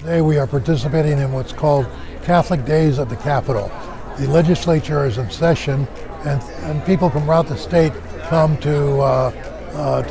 Today we are participating in what's called Catholic Days at the Capitol. The legislature is in session, and people from throughout the state come to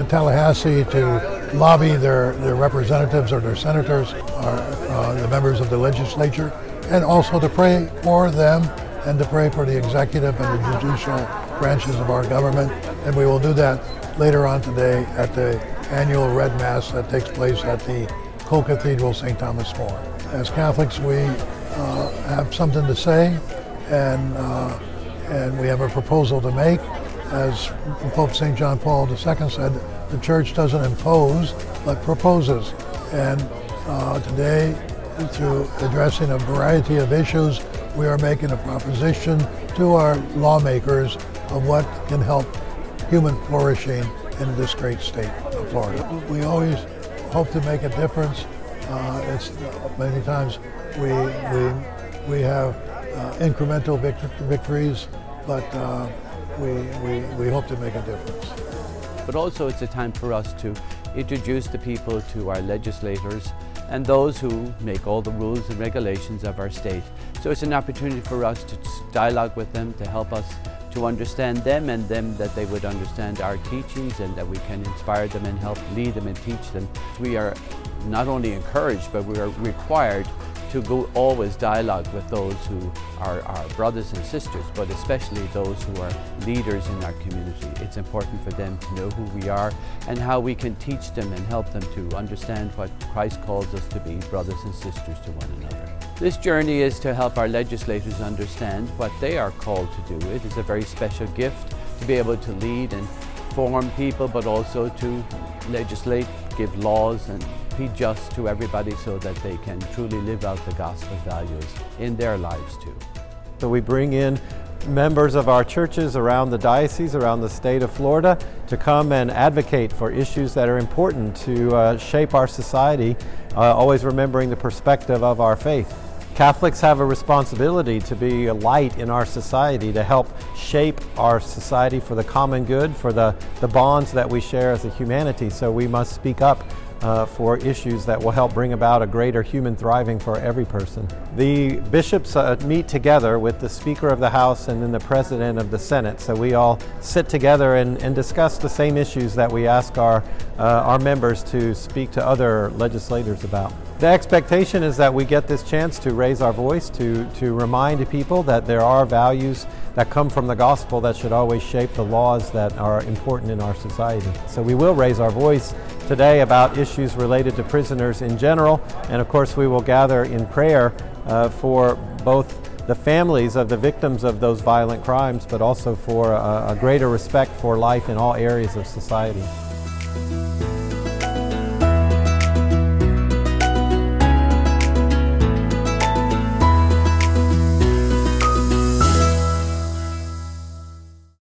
Tallahassee to lobby their representatives or their senators, or the members of the legislature, and also to pray for them and to pray for the executive and the judicial branches of our government. And we will do that later on today at the annual Red Mass that takes place at the Co-Cathedral St. Thomas More. As Catholics, we have something to say, and we have a proposal to make. As Pope St. John Paul II said, the Church doesn't impose, but proposes. And today, through addressing a variety of issues, we are making a proposition to our lawmakers of what can help human flourishing in this great state of Florida. We always hope to make a difference. Many times we have incremental victories, but we hope to make a difference. But also it's a time for us to introduce the people to our legislators and those who make all the rules and regulations of our state. So it's an opportunity for us to dialogue with them, to help us to understand them, and them that they would understand our teachings, and that we can inspire them and help lead them and teach them. We are not only encouraged, but we are required to go always dialogue with those who are our brothers and sisters, but especially those who are leaders in our community. It's important for them to know who we are and how we can teach them and help them to understand what Christ calls us to be, brothers and sisters to one another. This journey is to help our legislators understand what they are called to do. It is a very special gift to be able to lead and form people, but also to legislate, give laws, and be just to everybody so that they can truly live out the gospel values in their lives too. So we bring in members of our churches around the diocese, around the state of Florida, to come and advocate for issues that are important to shape our society, always remembering the perspective of our faith. Catholics have a responsibility to be a light in our society, to help shape our society for the common good, for the bonds that we share as a humanity. So we must speak up for issues that will help bring about a greater human thriving for every person. The bishops meet together with the Speaker of the House and then the President of the Senate. So we all sit together and discuss the same issues that we ask our members to speak to other legislators about. The expectation is that we get this chance to raise our voice, to remind people that there are values that come from the gospel that should always shape the laws that are important in our society. So we will raise our voice today about issues related to prisoners in general, and of course we will gather in prayer for both the families of the victims of those violent crimes, but also for a greater respect for life in all areas of society.